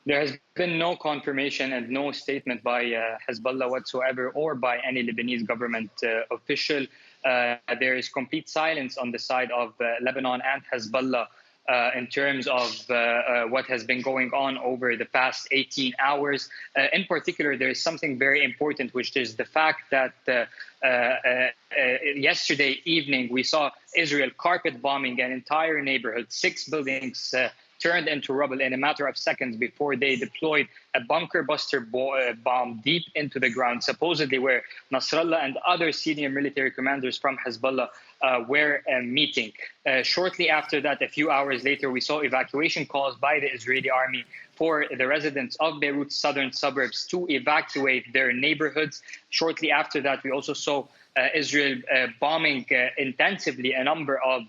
There has been no confirmation and no statement by Hezbollah whatsoever or by any Lebanese government official. There is complete silence on the side of Lebanon and Hezbollah in terms of what has been going on over the past 18 hours. In particular, there is something very important, which is the fact that yesterday evening we saw Israel carpet bombing an entire neighborhood, 6 buildings turned into rubble in a matter of seconds before they deployed a bunker buster bomb deep into the ground, supposedly where Nasrallah and other senior military commanders from Hezbollah were meeting. Shortly after that, a few hours later, we saw evacuation calls by the Israeli army for the residents of Beirut's southern suburbs to evacuate their neighborhoods. Shortly after that, we also saw Israel bombing intensively a number of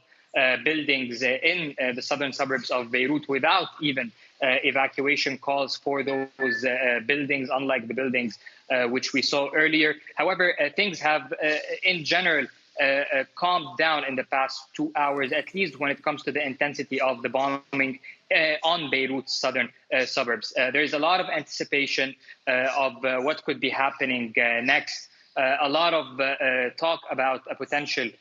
buildings in the southern suburbs of Beirut without even evacuation calls for those buildings, unlike the buildings which we saw earlier. However, things have, in general, calmed down in the past 2 hours, at least when it comes to the intensity of the bombing on Beirut's southern suburbs. There is a lot of anticipation of what could be happening next. A lot of talk about a potential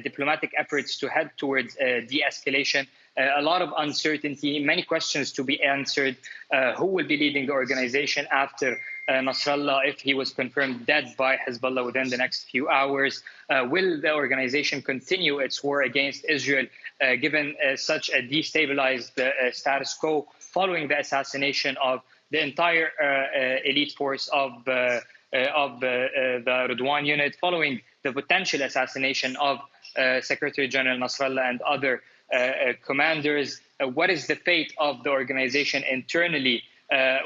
diplomatic efforts to head towards de-escalation, a lot of uncertainty, many questions to be answered. Who will be leading the organization after Nasrallah, if he was confirmed dead by Hezbollah within the next few hours? Will the organization continue its war against Israel, given such a destabilized status quo following the assassination of the entire elite force of the Ridwan unit, following the potential assassination of Secretary General Nasrallah and other commanders? What is the fate of the organization internally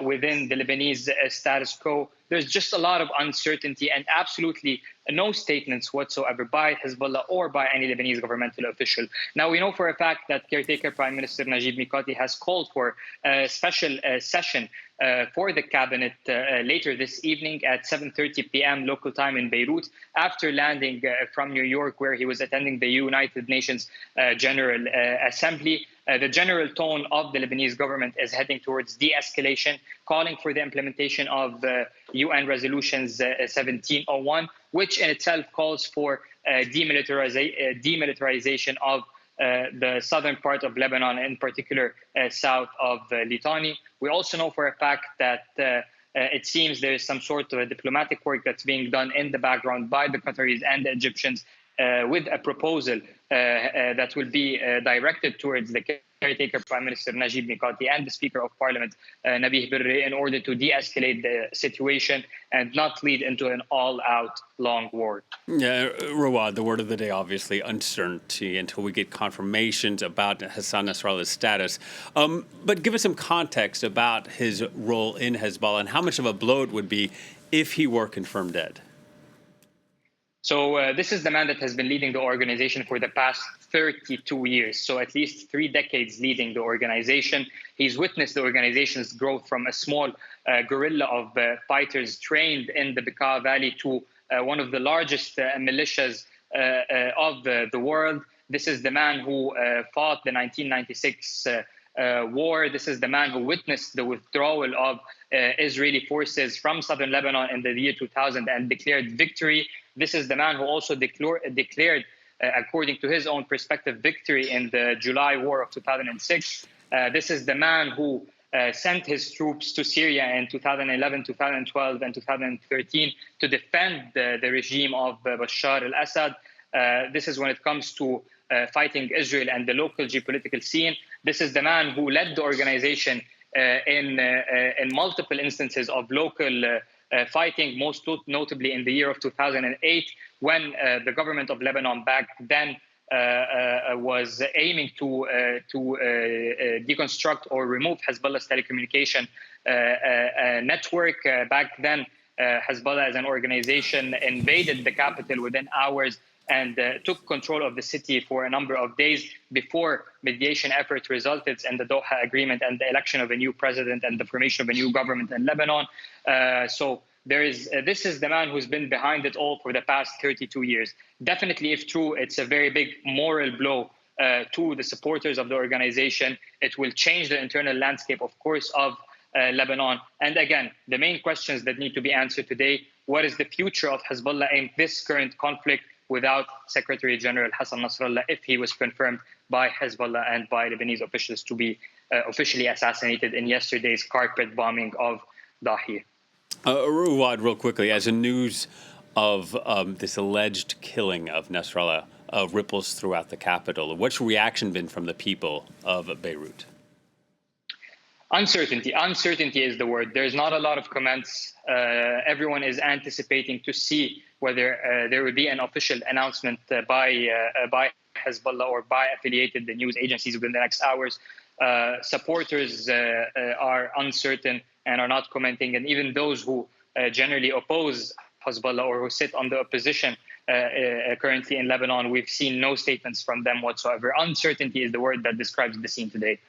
within the Lebanese status quo? There's just a lot of uncertainty and absolutely no statements whatsoever by Hezbollah or by any Lebanese governmental official. Now, we know for a fact that caretaker Prime Minister Najib Mikati has called for a special session for the cabinet later this evening at 7:30 p.m. local time in Beirut, after landing from New York, where he was attending the United Nations General Assembly. The general tone of the Lebanese government is heading towards de-escalation, calling for the implementation of UN Resolutions 1701, which in itself calls for demilitarization of the southern part of Lebanon, in particular south of Litani. We also know for a fact that it seems there is some sort of a diplomatic work that's being done in the background by the Qataris and the Egyptians with a proposal that will be directed towards the caretaker Prime Minister Najib Mikati and the Speaker of Parliament Nabih Berri, in order to de-escalate the situation and not lead into an all-out long war. Yeah, Rawad, the word of the day, obviously, uncertainty until we get confirmations about Hassan Nasrallah's status. But give us some context about his role in Hezbollah and how much of a blow it would be if he were confirmed dead. So this is the man that has been leading the organization for the past 32 years, so at least 3 decades leading the organization. He's witnessed the organization's growth from a small guerrilla of fighters trained in the Bekaa Valley to one of the largest militias of the world. This is the man who fought the 1996 war. This is the man who witnessed the withdrawal of Israeli forces from southern Lebanon in the year 2000 and declared victory. This is the man who also declared, according to his own perspective, victory in the July war of 2006. This is the man who sent his troops to Syria in 2011, 2012, and 2013 to defend the regime of Bashar al-Assad. This is when it comes to fighting Israel and the local geopolitical scene. This is the man who led the organization in multiple instances of local fighting, most notably in the year of 2008, when the government of Lebanon back then was aiming to deconstruct or remove Hezbollah's telecommunication network. Back then, Hezbollah as an organization invaded the capital within hours and took control of the city for a number of days before mediation efforts resulted in the Doha Agreement and the election of a new president and the formation of a new government in Lebanon. So this is the man who's been behind it all for the past 32 years. Definitely, if true, it's a very big moral blow to the supporters of the organization. It will change the internal landscape, of course, of Lebanon. And again, the main questions that need to be answered today: what is the future of Hezbollah in this current conflict without Secretary General Hassan Nasrallah, if he was confirmed by Hezbollah and by Lebanese officials to be officially assassinated in yesterday's carpet bombing of Dahi? Rawad, real quickly, as the news of this alleged killing of Nasrallah ripples throughout the capital, what's the reaction been from the people of Beirut? Uncertainty. Uncertainty is the word. There's not a lot of comments. Everyone is anticipating to see whether there will be an official announcement by Hezbollah or by affiliated news agencies within the next hours. Supporters are uncertain and are not commenting. And even those who generally oppose Hezbollah or who sit on the opposition currently in Lebanon, we've seen no statements from them whatsoever. Uncertainty is the word that describes the scene today.